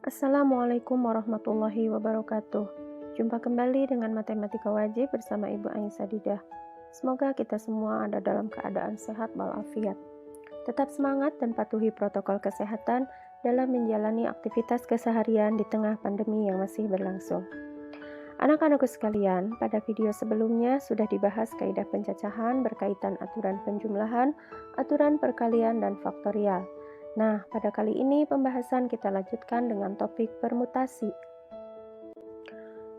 Assalamualaikum warahmatullahi wabarakatuh. Jumpa kembali dengan Matematika Wajib bersama Ibu Aisyah Didah. Semoga kita semua ada dalam keadaan sehat walafiat. Tetap semangat dan patuhi protokol kesehatan dalam menjalani aktivitas keseharian di tengah pandemi yang masih berlangsung. Anak-anakku sekalian, pada video sebelumnya sudah dibahas kaidah pencacahan berkaitan aturan penjumlahan, aturan perkalian, dan faktorial. Nah, pada kali ini pembahasan kita lanjutkan dengan topik permutasi.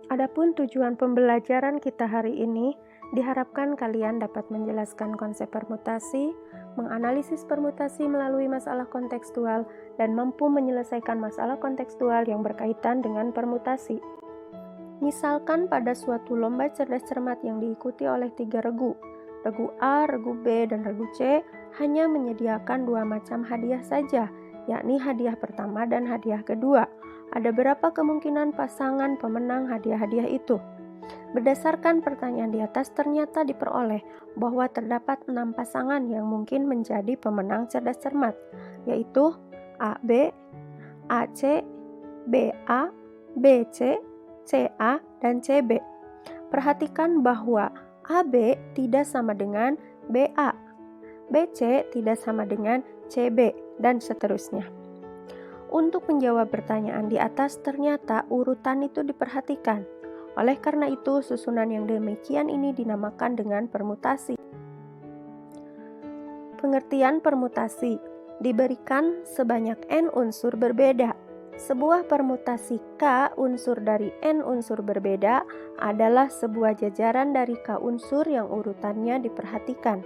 Adapun tujuan pembelajaran kita hari ini, diharapkan kalian dapat menjelaskan konsep permutasi, menganalisis permutasi melalui masalah kontekstual, dan mampu menyelesaikan masalah kontekstual yang berkaitan dengan permutasi. Misalkan pada suatu lomba cerdas cermat yang diikuti oleh 3 regu A, regu B, dan regu C, hanya menyediakan 2 macam hadiah saja, yakni hadiah pertama dan hadiah kedua. Ada berapa kemungkinan pasangan pemenang hadiah-hadiah itu? Berdasarkan pertanyaan di atas, ternyata diperoleh bahwa terdapat 6 pasangan yang mungkin menjadi pemenang cerdas cermat, yaitu AB, AC, BA, BC, CA, dan CB. Perhatikan bahwa AB tidak sama dengan BA, BC tidak sama dengan CB, dan seterusnya. Untuk menjawab pertanyaan di atas, ternyata urutan itu diperhatikan. Oleh karena itu, susunan yang demikian ini dinamakan dengan permutasi. Pengertian permutasi diberikan sebanyak n unsur berbeda. Sebuah permutasi K unsur dari N unsur berbeda adalah sebuah jajaran dari K unsur yang urutannya diperhatikan.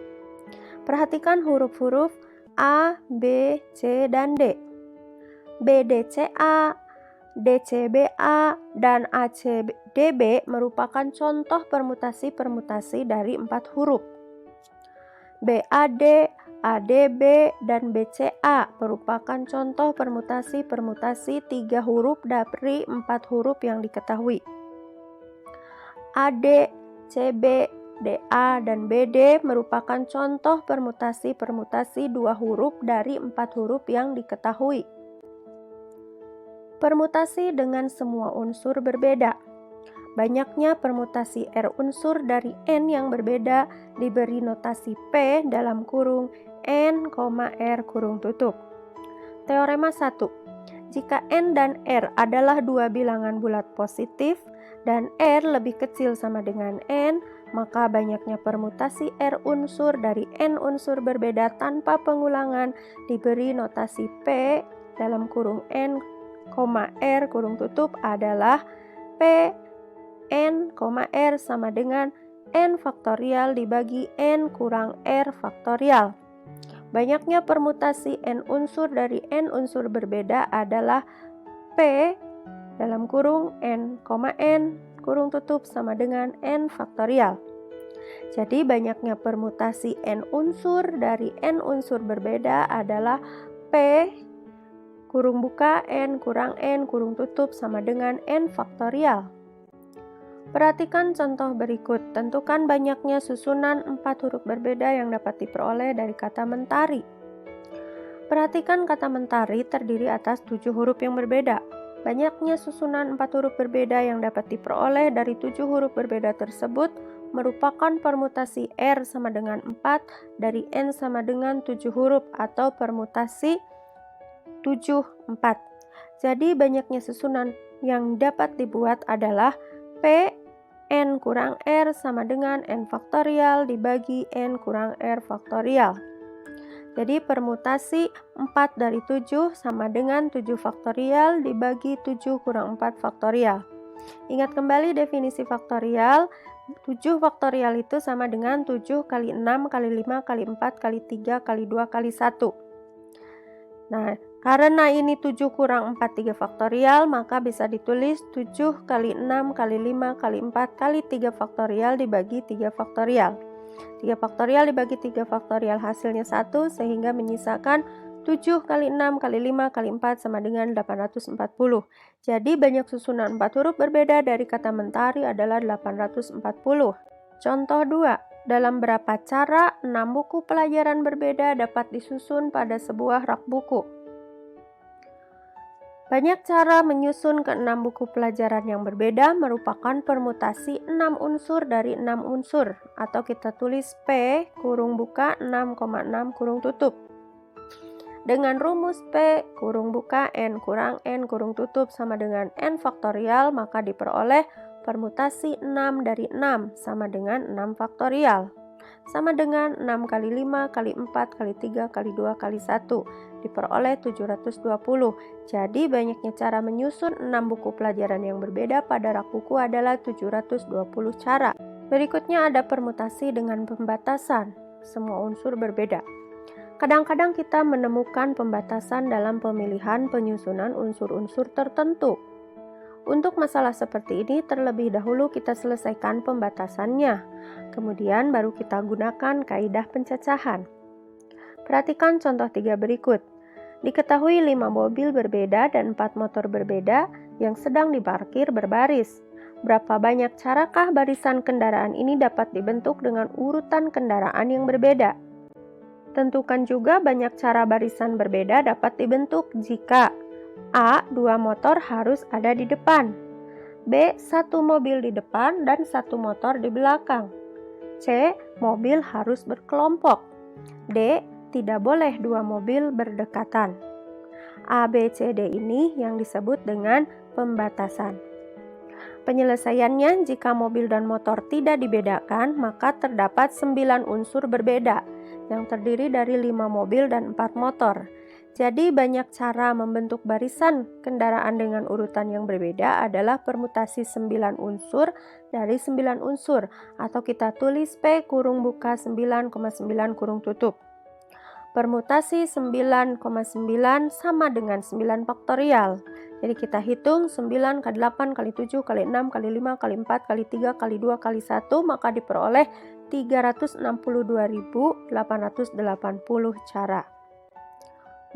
Perhatikan huruf-huruf A, B, C, dan D. BDCA, DCBA, dan ACDB merupakan contoh permutasi-permutasi dari 4 huruf. BAD, ADB, dan BCA merupakan contoh permutasi-permutasi 3 huruf dari 4 huruf yang diketahui. AD, CB, DA, dan BD merupakan contoh permutasi-permutasi 2 huruf dari 4 huruf yang diketahui. Permutasi dengan semua unsur berbeda. Banyaknya permutasi R unsur dari N yang berbeda diberi notasi P dalam kurung N, R kurung tutup. Teorema 1. Jika N dan R adalah 2 bilangan bulat positif dan R lebih kecil sama dengan N, maka banyaknya permutasi R unsur dari N unsur berbeda tanpa pengulangan diberi notasi P dalam kurung N, R kurung tutup adalah P N, R sama dengan N faktorial dibagi N kurang R faktorial. Banyaknya permutasi N unsur dari N unsur berbeda adalah P dalam kurung N, kurung tutup sama dengan N faktorial. Jadi banyaknya permutasi N unsur dari N unsur berbeda adalah P kurung buka N kurang N kurung tutup sama dengan N faktorial. Perhatikan contoh berikut. Tentukan banyaknya susunan 4 huruf berbeda yang dapat diperoleh dari kata mentari. Perhatikan kata mentari terdiri atas 7 huruf yang berbeda. Banyaknya susunan 4 huruf berbeda yang dapat diperoleh dari 7 huruf berbeda tersebut merupakan permutasi R sama dengan 4 dari N sama dengan 7 huruf atau permutasi 7, 4. Jadi banyaknya susunan yang dapat dibuat adalah P N kurang R sama dengan N faktorial dibagi N kurang R faktorial. Jadi permutasi 4 dari 7 sama dengan 7 faktorial dibagi 7 kurang 4 faktorial. Ingat kembali definisi faktorial. 7 faktorial itu sama dengan 7 kali 6 kali 5 kali 4 kali 3 kali 2 kali 1. Nah, karena ini 7 kurang 4 3 faktorial, maka bisa ditulis 7 kali 6 kali 5 kali 4 kali 3 faktorial dibagi 3 faktorial. 3 faktorial dibagi 3 faktorial hasilnya 1, sehingga menyisakan 7 kali 6 kali 5 kali 4 sama dengan 840. Jadi banyak susunan 4 huruf berbeda dari kata mentari adalah 840. Contoh 2. Dalam berapa cara 6 buku pelajaran berbeda dapat disusun pada sebuah rak buku? Banyak cara menyusun ke 6 buku pelajaran yang berbeda merupakan permutasi 6 unsur dari 6 unsur, atau kita tulis P kurung buka 6,6 kurung tutup. Dengan rumus P kurung buka N kurang N kurung tutup sama dengan N faktorial, maka diperoleh permutasi 6 dari 6 sama dengan 6 faktorial. Sama dengan 6 kali 5 kali 4 kali 3 kali 2 kali 1 diperoleh 720. Jadi banyaknya cara menyusun 6 buku pelajaran yang berbeda pada rak buku adalah 720 cara. Berikutnya ada permutasi dengan pembatasan. Semua unsur berbeda. Kadang-kadang kita menemukan pembatasan dalam pemilihan penyusunan unsur-unsur tertentu. Untuk masalah seperti ini, terlebih dahulu kita selesaikan pembatasannya. Kemudian baru kita gunakan kaidah pencacahan. Perhatikan contoh 3 berikut. Diketahui 5 mobil berbeda dan 4 motor berbeda yang sedang diparkir berbaris. Berapa banyak carakah barisan kendaraan ini dapat dibentuk dengan urutan kendaraan yang berbeda? Tentukan juga banyak cara barisan berbeda dapat dibentuk jika A. 2 motor harus ada di depan, B. 1 mobil di depan dan 1 motor di belakang, C. Mobil harus berkelompok, D. Tidak boleh 2 mobil berdekatan. A, B, C, D ini yang disebut dengan pembatasan. Penyelesaiannya, jika mobil dan motor tidak dibedakan, maka terdapat 9 unsur berbeda yang terdiri dari 5 mobil dan 4 motor. Jadi banyak cara membentuk barisan kendaraan dengan urutan yang berbeda adalah permutasi 9 unsur dari 9 unsur, atau kita tulis P kurung buka 9,9 kurung tutup. Permutasi 9,9 sama dengan 9 faktorial. Jadi kita hitung 9 kali 8 kali 7 kali 6 kali 5 kali 4 kali 3 kali 2 kali 1, maka diperoleh 362.880 cara.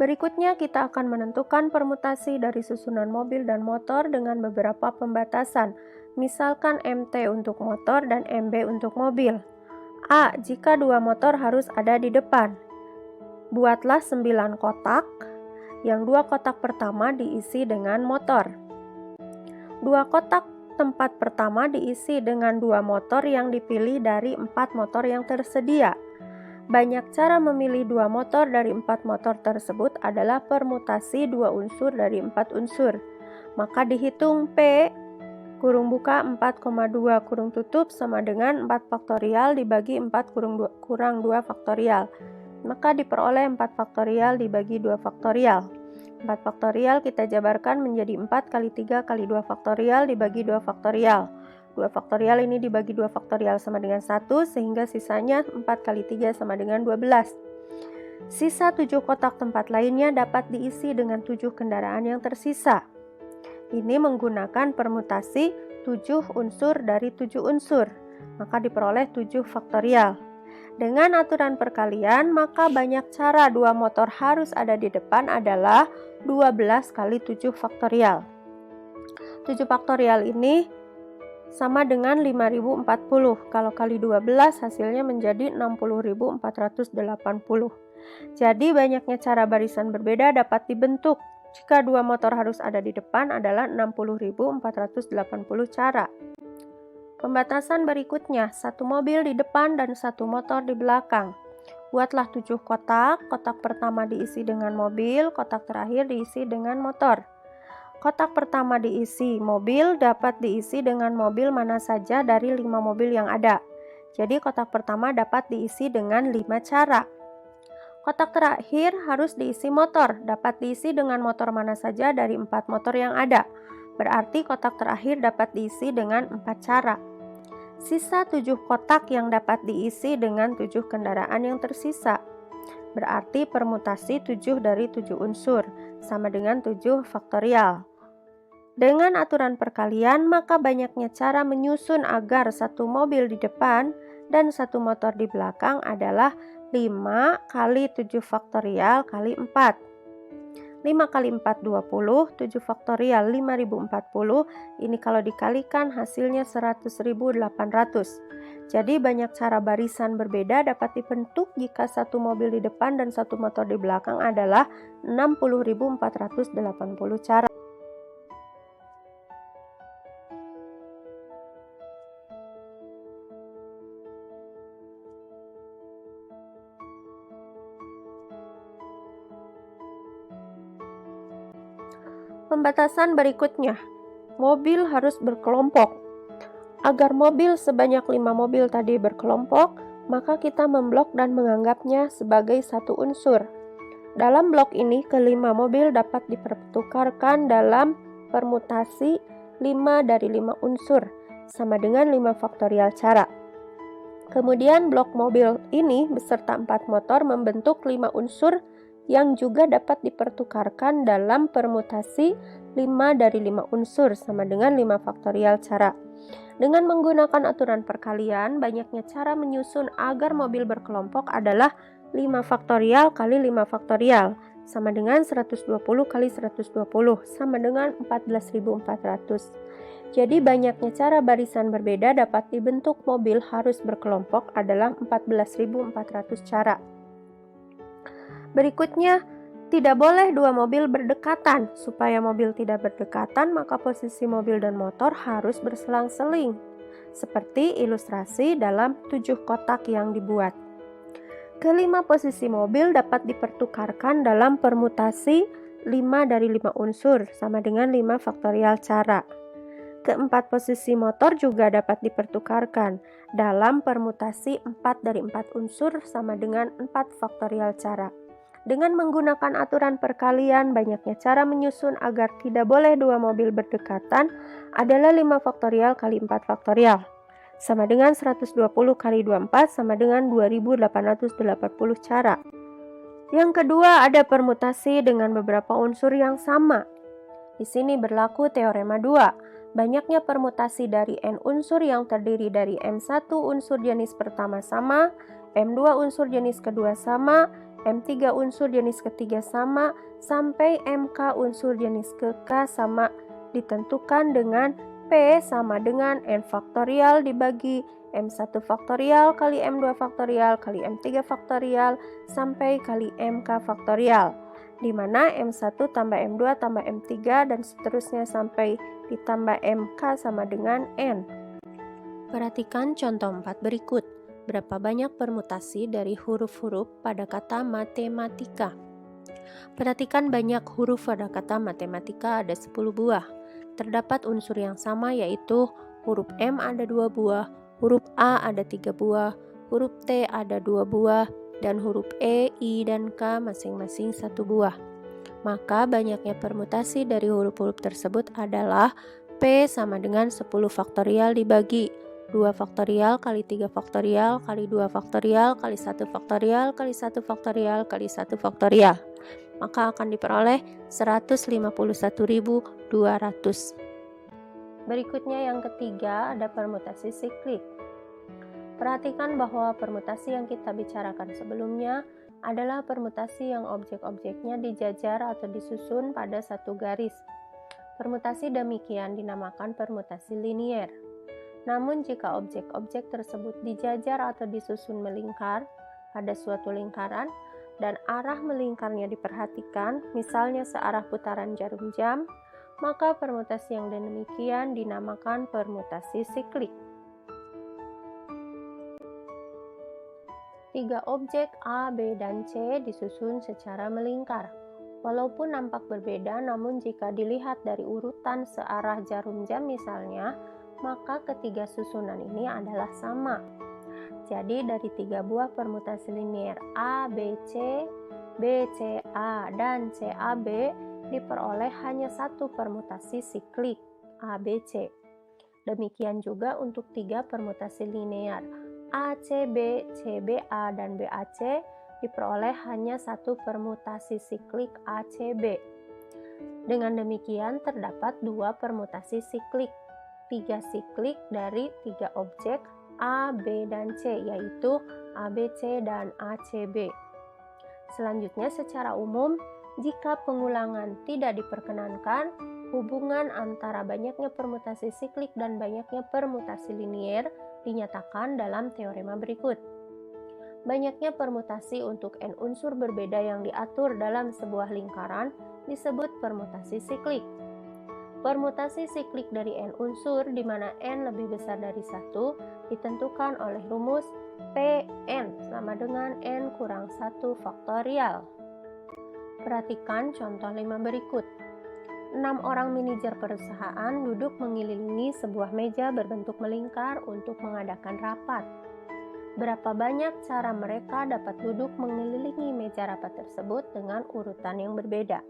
Berikutnya kita akan menentukan permutasi dari susunan mobil dan motor dengan beberapa pembatasan. Misalkan MT untuk motor dan MB untuk mobil. A. Jika 2 motor harus ada di depan. Buatlah 9 kotak, yang 2 kotak pertama diisi dengan motor. 2 kotak tempat pertama diisi dengan 2 motor yang dipilih dari 4 motor yang tersedia. Banyak cara memilih 2 motor dari 4 motor tersebut adalah permutasi 2 unsur dari 4 unsur. Maka dihitung P kurung buka 4,2 kurung tutup sama dengan 4 faktorial dibagi 4 kurang 2 faktorial. Maka diperoleh 4 faktorial dibagi 2 faktorial. 4 faktorial kita jabarkan menjadi 4 kali 3 kali 2 faktorial dibagi 2 faktorial. 2 faktorial ini dibagi 2 faktorial sama dengan 1, sehingga sisanya 4 kali 3 sama dengan 12. Sisa 7 kotak tempat lainnya dapat diisi dengan 7 kendaraan yang tersisa. Ini menggunakan permutasi 7 unsur dari 7 unsur, maka diperoleh 7 faktorial. Dengan aturan perkalian, maka banyak cara 2 motor harus ada di depan adalah 12 kali 7 faktorial. 7 faktorial ini sama dengan 5040. Kalau kali 12 hasilnya menjadi 60.480. Jadi banyaknya cara barisan berbeda dapat dibentuk. Jika 2 motor harus ada di depan adalah 60.480 cara. Pembatasan berikutnya, 1 mobil di depan dan 1 motor di belakang. Buatlah 7 kotak. Kotak pertama diisi dengan mobil, kotak terakhir diisi dengan motor. Kotak pertama diisi mobil dapat diisi dengan mobil mana saja dari 5 mobil yang ada. Jadi kotak pertama dapat diisi dengan 5 cara. Kotak terakhir harus diisi motor, dapat diisi dengan motor mana saja dari 4 motor yang ada. Berarti kotak terakhir dapat diisi dengan 4 cara. Sisa 7 kotak yang dapat diisi dengan 7 kendaraan yang tersisa. Berarti permutasi 7 dari 7 unsur, sama dengan 7 faktorial. Dengan aturan perkalian, maka banyaknya cara menyusun agar 1 mobil di depan dan 1 motor di belakang adalah 5 kali 7 faktorial kali 4. 5 kali 4, 20, 7 faktorial 5040, ini kalau dikalikan hasilnya 100.800. Jadi banyak cara barisan berbeda dapat dibentuk jika 1 mobil di depan dan 1 motor di belakang adalah 60.480 cara. Pembatasan berikutnya, mobil harus berkelompok. Agar mobil sebanyak 5 mobil tadi berkelompok, maka kita memblok dan menganggapnya sebagai satu unsur. Dalam blok ini, kelima mobil dapat dipertukarkan dalam permutasi 5 dari 5 unsur, sama dengan 5 faktorial cara. Kemudian blok mobil ini beserta 4 motor membentuk 5 unsur yang juga dapat dipertukarkan dalam permutasi 5 dari 5 unsur, sama dengan 5 faktorial cara. Dengan menggunakan aturan perkalian, banyaknya cara menyusun agar mobil berkelompok adalah 5 faktorial kali 5 faktorial, sama dengan 120 kali 120, sama dengan 14.400. Jadi banyaknya cara barisan berbeda dapat dibentuk mobil harus berkelompok adalah 14.400 cara. Berikutnya, tidak boleh dua mobil berdekatan. Supaya mobil tidak berdekatan, maka posisi mobil dan motor harus berselang-seling. Seperti ilustrasi dalam 7 kotak yang dibuat. Kelima posisi mobil dapat dipertukarkan dalam permutasi 5 dari 5 unsur, sama dengan 5 faktorial cara. Keempat posisi motor juga dapat dipertukarkan dalam permutasi 4 dari 4 unsur, sama dengan 4 faktorial cara. Dengan menggunakan aturan perkalian, banyaknya cara menyusun agar tidak boleh dua mobil berdekatan adalah 5 faktorial kali 4 faktorial, sama dengan 120 kali 24, sama dengan 2880 cara. Yang kedua, ada permutasi dengan beberapa unsur yang sama. Di sini berlaku teorema 2. Banyaknya permutasi dari n unsur yang terdiri dari m1 unsur jenis pertama sama, m2 unsur jenis kedua sama, M3 unsur jenis ketiga sama, sampai MK unsur jenis ke-K sama ditentukan dengan P sama dengan N faktorial dibagi M1 faktorial kali M2 faktorial kali M3 faktorial sampai kali MK faktorial, di mana M1 tambah M2 tambah M3 dan seterusnya sampai ditambah MK sama dengan N. Perhatikan contoh 4 berikut. Berapa banyak permutasi dari huruf-huruf pada kata matematika? Perhatikan banyak huruf pada kata matematika ada 10 buah. Terdapat unsur yang sama yaitu huruf M ada 2 buah, huruf A ada 3 buah, huruf T ada 2 buah, dan huruf E, I, dan K masing-masing 1 buah. Maka banyaknya permutasi dari huruf-huruf tersebut adalah P sama dengan 10 faktorial dibagi 2 faktorial kali 3 faktorial kali 2 faktorial kali 1 faktorial kali 1 faktorial kali 1 faktorial. Maka akan diperoleh 151.200. Berikutnya yang ketiga ada permutasi siklik. Perhatikan bahwa permutasi yang kita bicarakan sebelumnya adalah permutasi yang objek-objeknya dijajar atau disusun pada satu garis. Permutasi demikian dinamakan permutasi linier. Namun jika objek-objek tersebut dijajar atau disusun melingkar pada suatu lingkaran dan arah melingkarnya diperhatikan, misalnya searah putaran jarum jam, maka permutasi yang demikian dinamakan permutasi siklik. 3 objek A, B, dan C disusun secara melingkar. Walaupun nampak berbeda, namun jika dilihat dari urutan searah jarum jam misalnya, maka ketiga susunan ini adalah sama. Jadi dari 3 buah permutasi linier A, B, C, B, C, A, dan C, A, B diperoleh hanya satu permutasi siklik A, B, C. Demikian juga untuk 3 permutasi linear A, C, B, C, B, A, dan B, A, C diperoleh hanya satu permutasi siklik A, C, B. Dengan demikian terdapat 2 permutasi siklik 3 siklik dari 3 objek A, B, dan C, yaitu A, B, C, dan A, C, B. Selanjutnya secara umum, jika pengulangan tidak diperkenankan, hubungan antara banyaknya permutasi siklik dan banyaknya permutasi linier dinyatakan dalam teorema berikut. Banyaknya permutasi untuk n unsur berbeda yang diatur dalam sebuah lingkaran disebut permutasi siklik. Permutasi siklik dari n unsur di mana n lebih besar dari 1 ditentukan oleh rumus Pn sama dengan n kurang 1 faktorial. Perhatikan contoh 5 berikut. 6 orang manajer perusahaan duduk mengelilingi sebuah meja berbentuk melingkar untuk mengadakan rapat. Berapa banyak cara mereka dapat duduk mengelilingi meja rapat tersebut dengan urutan yang berbeda?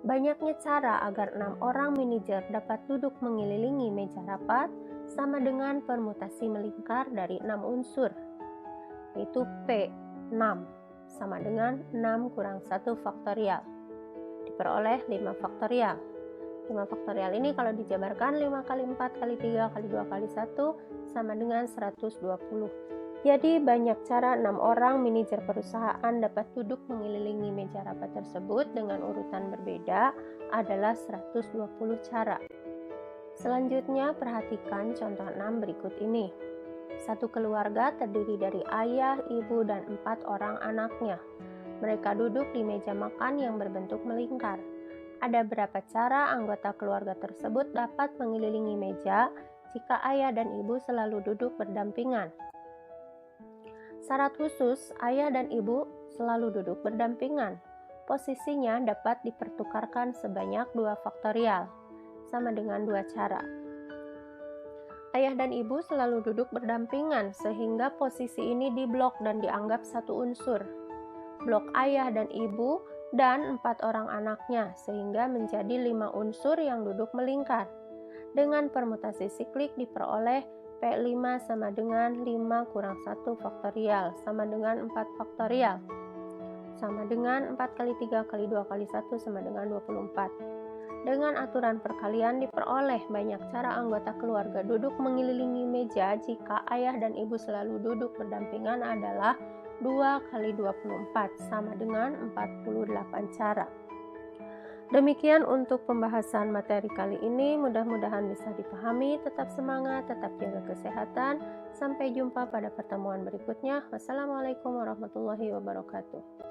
Banyaknya cara agar 6 orang manajer dapat duduk mengelilingi meja rapat sama dengan permutasi melingkar dari 6 unsur, yaitu P, 6, sama dengan 6 kurang 1 faktorial, diperoleh 5 faktorial. 5 faktorial ini kalau dijabarkan 5 kali 4 kali 3 kali 2 kali 1 sama dengan 120. Jadi banyak cara 6 orang manajer perusahaan dapat duduk mengelilingi meja rapat tersebut dengan urutan berbeda adalah 120 cara. Selanjutnya perhatikan contoh 6 berikut ini. Satu keluarga terdiri dari ayah, ibu, dan 4 orang anaknya. Mereka duduk di meja makan yang berbentuk melingkar. Ada berapa cara anggota keluarga tersebut dapat mengelilingi meja jika ayah dan ibu selalu duduk berdampingan? Syarat khusus, ayah dan ibu selalu duduk berdampingan. Posisinya dapat dipertukarkan sebanyak 2 faktorial, sama dengan 2 cara. Ayah dan ibu selalu duduk berdampingan sehingga posisi ini diblok dan dianggap satu unsur. Blok ayah dan ibu dan 4 orang anaknya sehingga menjadi 5 unsur yang duduk melingkar. Dengan permutasi siklik diperoleh P5 sama dengan 5 kurang 1 faktorial sama dengan 4 faktorial. Sama dengan 4 kali 3 kali 2 kali 1 sama dengan 24. Dengan aturan perkalian diperoleh banyak cara anggota keluarga duduk mengelilingi meja jika ayah dan ibu selalu duduk berdampingan adalah 2 kali 24 sama dengan 48 cara. Demikian untuk pembahasan materi kali ini, mudah-mudahan bisa dipahami. Tetap semangat, tetap jaga kesehatan. Sampai jumpa pada pertemuan berikutnya. Wassalamualaikum warahmatullahi wabarakatuh.